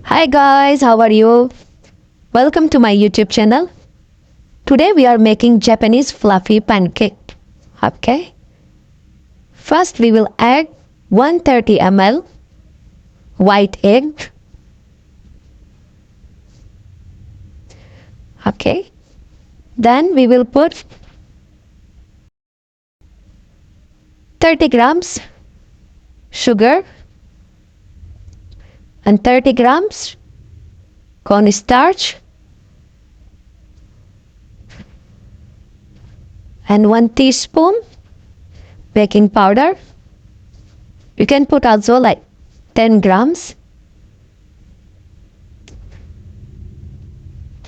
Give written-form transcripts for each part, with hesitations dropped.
Hi guys, how are you? Welcome to my YouTube channel. Today we are making Japanese fluffy pancake. Okay. First we will add 130 ml white egg. Okay. Then we will put 30 grams sugar and 30 grams cornstarch and 1 teaspoon baking powder. You can put also like 10 grams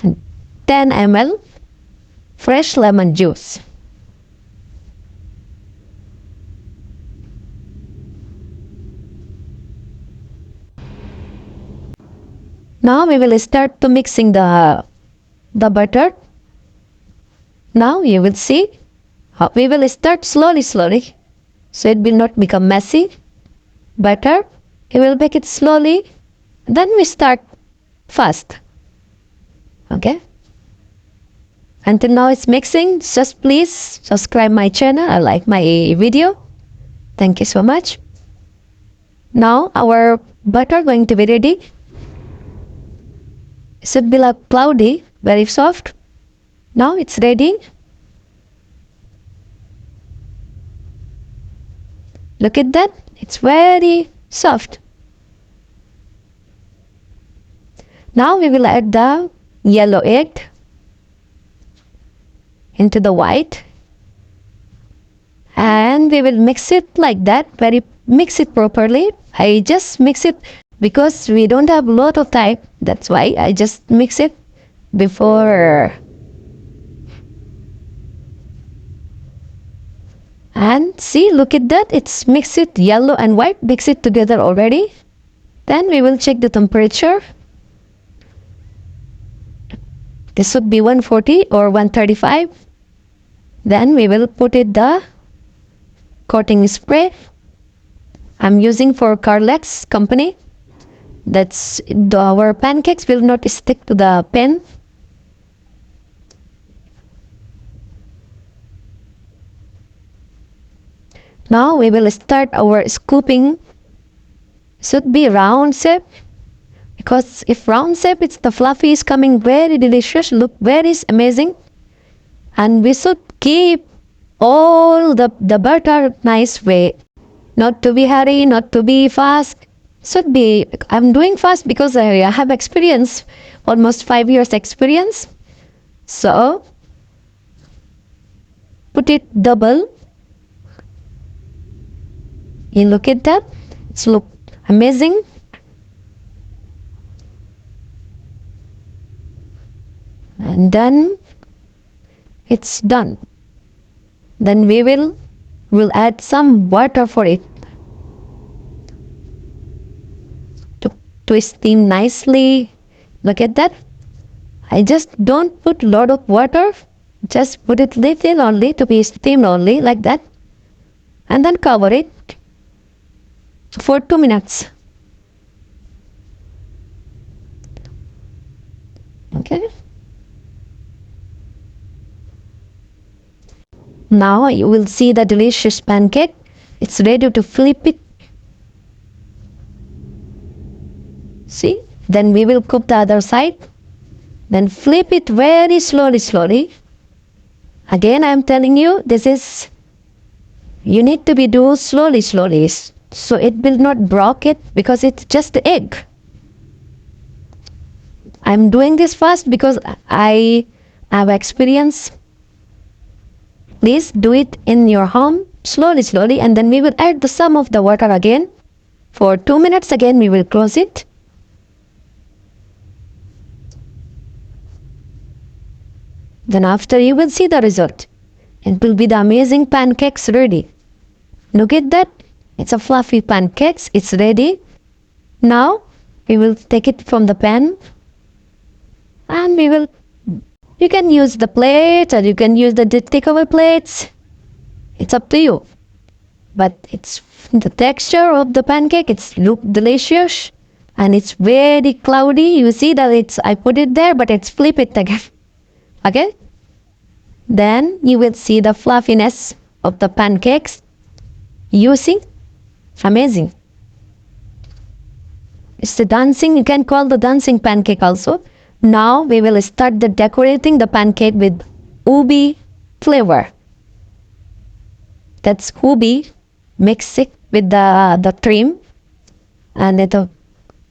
and 10 ml fresh lemon juice. Now we will start to mixing the butter. Now you will see how we will start slowly so it will not become messy. Butter, you will make it slowly, then we start fast. Okay. Until now it's mixing. Just please subscribe my channel and like my video. Thank you so much. Now our butter going to be ready. It should be like cloudy, very soft. Now it's ready. Look at that. It's very soft. Now we will add the yellow egg into the white. And we will mix it like that. Mix it properly. I just mix it because we don't have a lot of time. That's why I just mix it before. And see, look at that. It's mixed it yellow and white. Mix it together already. Then we will check the temperature. This should be 140 or 135. Then we will put it the coating spray. I'm using for Carlex company. That's our pancakes will not stick to the pan. Now we will start our scooping. Should be round shape, because if round shape, it's the fluffy is coming very delicious, look very amazing. And we should keep all the butter nice way. Not to be hurry, not to be fast. Should be, I'm doing fast because I have experience, almost 5 years experience. So, put it double. You look at that, it's look amazing. And then it's done. Then we'll add some water for it to steam nicely. Look at that. I just don't put lot of water, just put it little only to be steamed only like that, and then cover it for 2 minutes. Okay. Now you will see the delicious pancake. It's ready to flip it. See? Then we will cook the other side. Then flip it very slowly. Again, I am telling you, this is, you need to be do slowly. So it will not break it because it's just the egg. I'm doing this fast because I have experience. Please do it in your home slowly, and then we will add the some of the water again. For 2 minutes again we will close it. Then after you will see the result. It will be the amazing pancakes ready. Look at that. It's a fluffy pancakes. It's ready. Now we will take it from the pan. And you can use the plate or you can use the takeaway plates. It's up to you. But it's the texture of the pancake. It's look delicious. and it's very cloudy. You see that I put it there, but it's flip it again. Okay? Then you will see the fluffiness of the pancakes. You see? Amazing. It's the dancing, you can call the dancing pancake also. Now we will start the decorating the pancake with ubi flavor. That's ubi. Mix it with the cream. And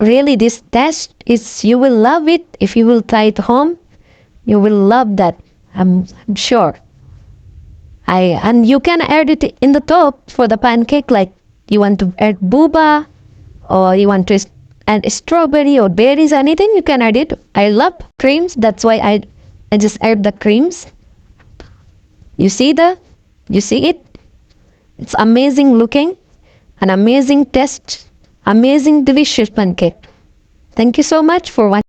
really this taste is, you will love it. If you will try it home, you will love that. I'm sure. And you can add it in the top for the pancake, like you want to add booba, or you want to add strawberry or berries, anything you can add it. I love creams, that's why I just add the creams. You see it? It's amazing looking, an amazing taste, amazing delicious pancake. Thank you so much for watching.